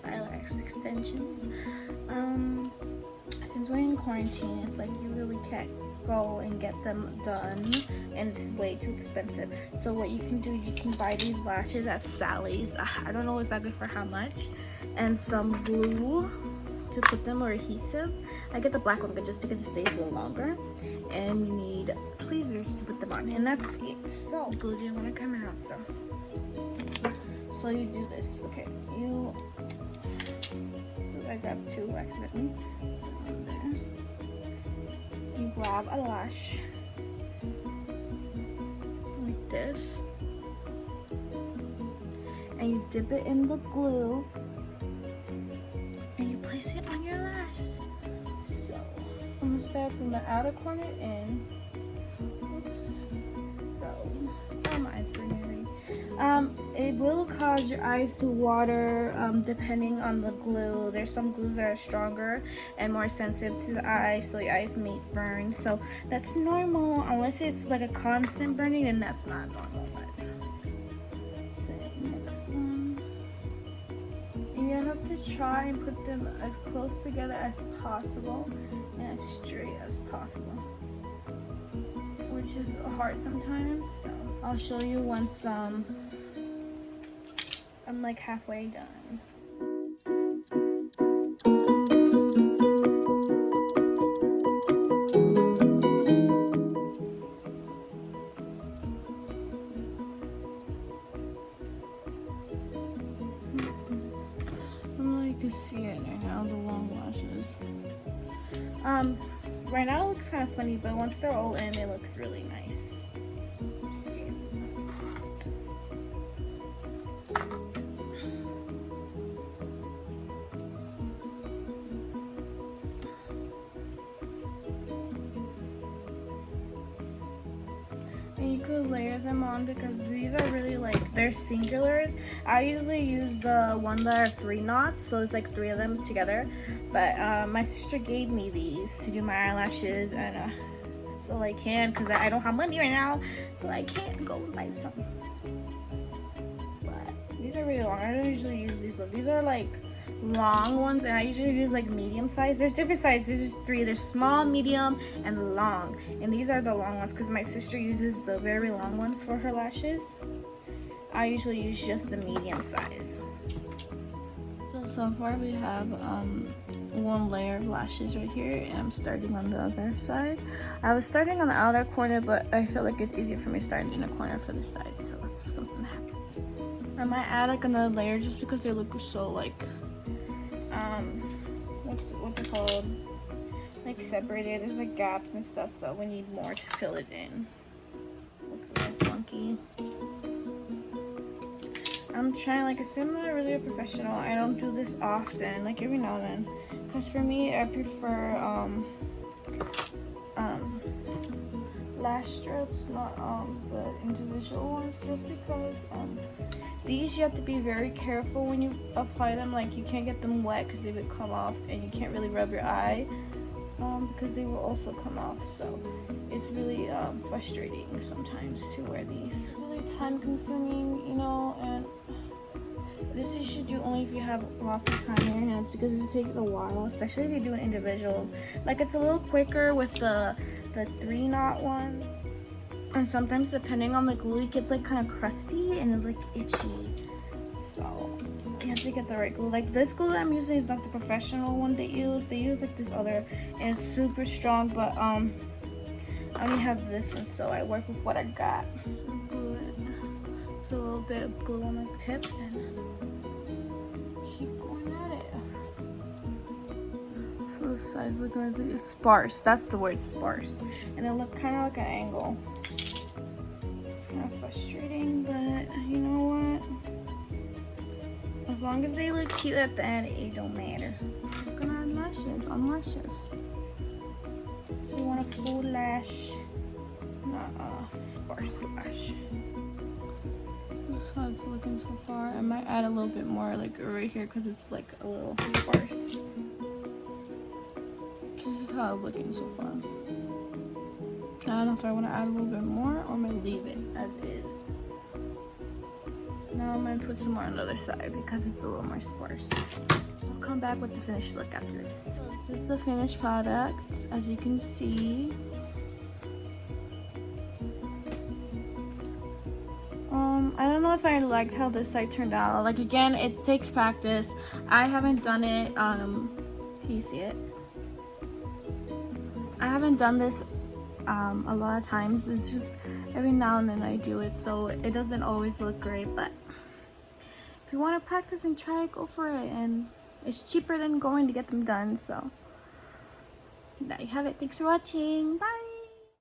eyelash extensions. Since we're in quarantine, it's like you really can't go and get them done, and it's way too expensive. So what you can do, you can buy these lashes at Sally's. I don't know exactly for how much, and some glue to put them, or adhesive. I get the black one, but just because it stays a little longer, and you need tweezers to put them on, and that's it. So glue didn't want to come out, so you do this. Okay, I grabbed two accidentally. You grab a lash like this, and you dip it in the glue, and you place it on your lash. So I'm gonna start from the outer corner in. Oops. So, oh, my eyes burning already. It will cause your eyes to water depending on the glue. There's some glues that are stronger and more sensitive to the eyes, so your eyes may burn. So that's normal, unless it's like a constant burning, then that's not normal. But so next one, you have to try and put them as close together as possible and as straight as possible, which is hard sometimes. So I'll show you once I'm like halfway done. I don't know if you can see it right now, the long lashes. Right now it looks kind of funny, but once they're all in, it looks really nice. And you could layer them on because these are really like, they're singulars. I usually use the one that are 3 knots, so it's like 3 of them together. But my sister gave me these to do my eyelashes, and that's all I can because I don't have money right now, so I can't go and buy some. But these are really long. I don't usually use these. These are like long ones, and I usually use like medium size. There's different sizes. There's just 3. There's small, medium, and long, and these are the long ones because my sister uses the very long ones for her lashes. I usually use just the medium size. So far we have one layer of lashes right here, and I'm starting on the other side. I was starting on the outer corner, but I feel like it's easier for me starting in a corner for this side, so let's see what's gonna happen. I might add like another layer just because they look so like what's it called, like separated. There's like gaps and stuff, so we need more to fill it in. Looks a little funky. I'm trying, like I said, I'm not really a professional. I don't do this often, like every now and then, because for me I prefer lash strips, not the individual ones, just because these you have to be very careful when you apply them. Like you can't get them wet because they would come off, and you can't really rub your eye because they will also come off. So it's really frustrating sometimes to wear these. It's really time consuming, you know, and this you should do only if you have lots of time in your hands, because it takes a while, especially if you're doing individuals. Like it's a little quicker with the 3 knot one, and sometimes depending on the glue it gets like kind of crusty and it's like itchy, so you have to get the right glue. Like this glue I'm using is not the professional one they use like this other, and it's super strong, but I only have this one, so I work with what I got. Glue it. Put a little bit of glue on the tip and keep going at it. So the sides look like it's sparse. That's the word, sparse. And it look kind of like an angle. It's kind of frustrating, but you know what? As long as they look cute at the end, it don't matter. It's gonna add lashes on lashes. So you want a full lash, not a sparse lash. This is how it's looking so far. I might add a little bit more like right here because it's like a little sparse. This is how it's looking so far. I don't know if I want to add a little bit more or I'm going to leave it as is. Now And put some more on the other side because it's a little more sparse. I'll come back with the finished look after this. So this is the finished product, as you can see. I don't know if I liked how this side turned out. Like, again, it takes practice. I haven't done it. Can you see it? I haven't done this a lot of times. It's just every now and then I do it, so it doesn't always look great. But if you want to practice and try it, go for it. And it's cheaper than going to get them done. So there you have it. Thanks for watching. Bye.